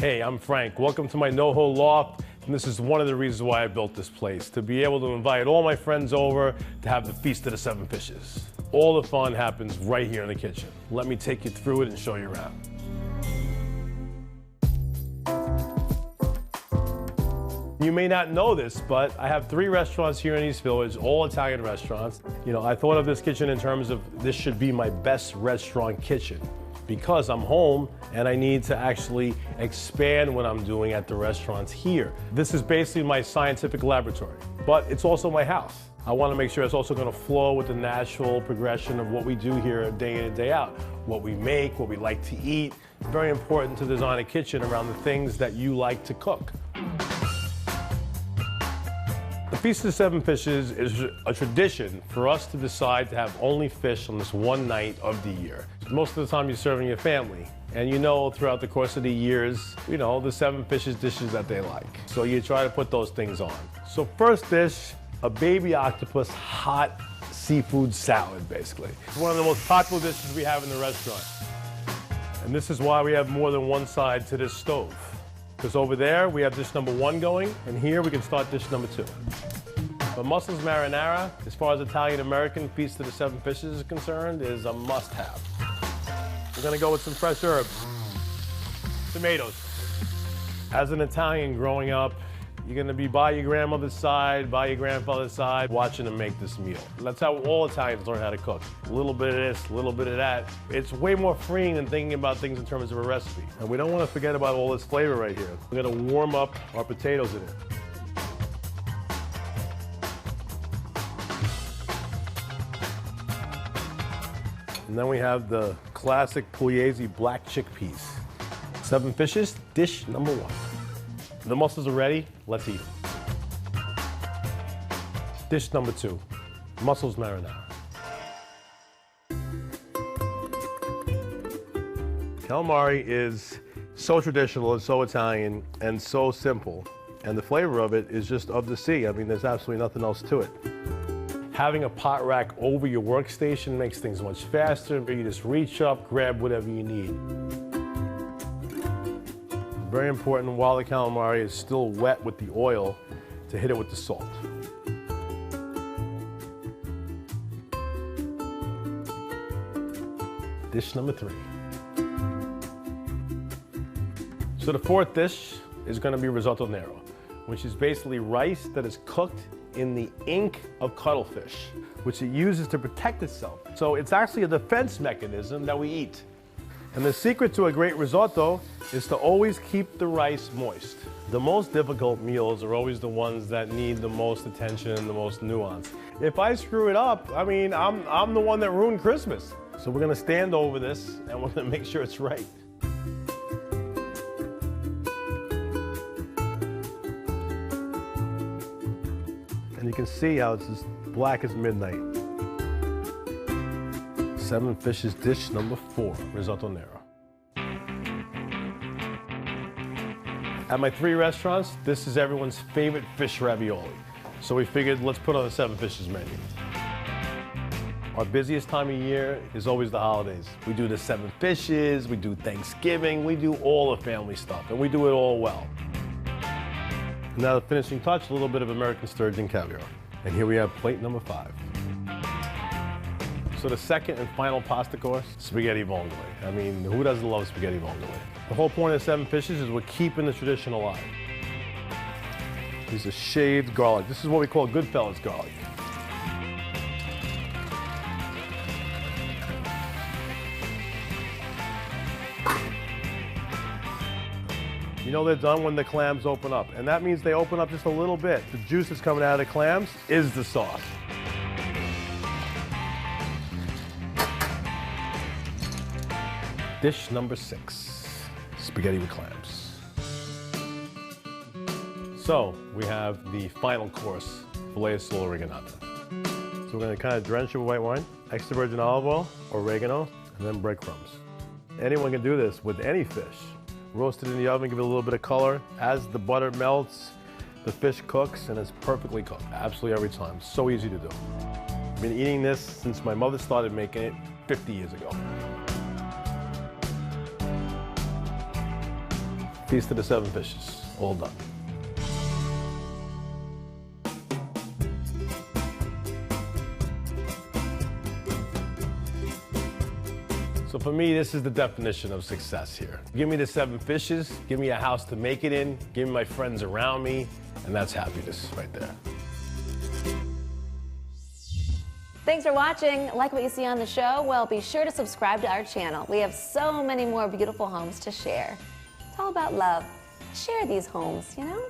Hey, I'm Frank. Welcome to my no-hole loft. And this is one of the reasons why I built this place, to be able to invite all my friends over to have the Feast of the Seven Fishes. All the fun happens right here in the kitchen. Let me take you through it and show you around. You may not know this, but I have 3 restaurants here in East Village, all Italian restaurants. You know, I thought of this kitchen in terms of this should be my best restaurant kitchen, because I'm home and I need to actually expand what I'm doing at the restaurants here. This is basically my scientific laboratory, but it's also my house. I want to make sure it's also going to flow with the natural progression of what we do here day in and day out. What we make, what we like to eat. Very important to design a kitchen around the things that you like to cook. The Feast of the Seven Fishes is a tradition for us to decide to have only fish on this one night of the year. Most of the time you're serving your family, and you know throughout the course of the years, you know, the 7 fishes dishes that they like. So you try to put those things on. So first dish, a baby octopus hot seafood salad, basically. It's one of the most popular dishes we have in the restaurant. And this is why we have more than one side to this stove. Because over there, we have dish number 1 going, and here we can start dish number 2. But Mussels Marinara, as far as Italian-American Feast of the Seven Fishes is concerned, is a must-have. We're gonna go with some fresh herbs. Tomatoes. As an Italian growing up, you're gonna be by your grandmother's side, by your grandfather's side, watching them make this meal. That's how all Italians learn how to cook. A little bit of this, a little bit of that. It's way more freeing than thinking about things in terms of a recipe. And we don't wanna forget about all this flavor right here. We're gonna warm up our potatoes in it. And then we have the classic Pugliese black chickpeas. 7 fishes, dish number 1. The mussels are ready, let's eat them. Dish number 2, Mussels Marinara. Calamari is so traditional and so Italian and so simple. And the flavor of it is just of the sea. I mean, there's absolutely nothing else to it. Having a pot rack over your workstation makes things much faster. You just reach up, grab whatever you need. Very important while the calamari is still wet with the oil to hit it with the salt. Dish number 3. So the 4th dish is going to be risotto nero, which is basically rice that is cooked in the ink of cuttlefish, which it uses to protect itself. So it's actually a defense mechanism that we eat. And the secret to a great risotto is to always keep the rice moist. The most difficult meals are always the ones that need the most attention and the most nuance. If I screw it up, I mean, I'm the one that ruined Christmas. So we're gonna stand over this and we're gonna make sure it's right. And you can see how it's as black as midnight. 7 fishes, dish number 4, risotto nero. At my 3 restaurants, this is everyone's favorite fish ravioli. So we figured, let's put on a 7 fishes menu. Our busiest time of year is always the holidays. We do the 7 fishes, we do Thanksgiving, we do all the family stuff, and we do it all well. Now the finishing touch, a little bit of American sturgeon caviar. And here we have plate number 5. So the second and final pasta course, spaghetti vongole. I mean, who doesn't love spaghetti vongole? The whole point of 7 fishes is we're keeping the tradition alive. These are shaved garlic. This is what we call Goodfellas garlic. You know they're done when the clams open up, and that means they open up just a little bit. The juice that's coming out of the clams is the sauce. Dish number 6, spaghetti with clams. So we have the final course, filet of sole oreganata. So we're gonna kind of drench it with white wine, extra virgin olive oil, oregano, and then breadcrumbs. Anyone can do this with any fish. Roast it in the oven, give it a little bit of color. As the butter melts, the fish cooks, and it's perfectly cooked. Absolutely every time. So easy to do. I've been eating this since my mother started making it 50 years ago. Feast of the Seven Fishes, all done. So for me, this is the definition of success here. Give me the 7 fishes, give me a house to make it in, give me my friends around me, and that's happiness right there. Thanks for watching. Like what you see on the show? Well, be sure to subscribe to our channel. We have so many more beautiful homes to share. It's all about love. Share these homes, you know?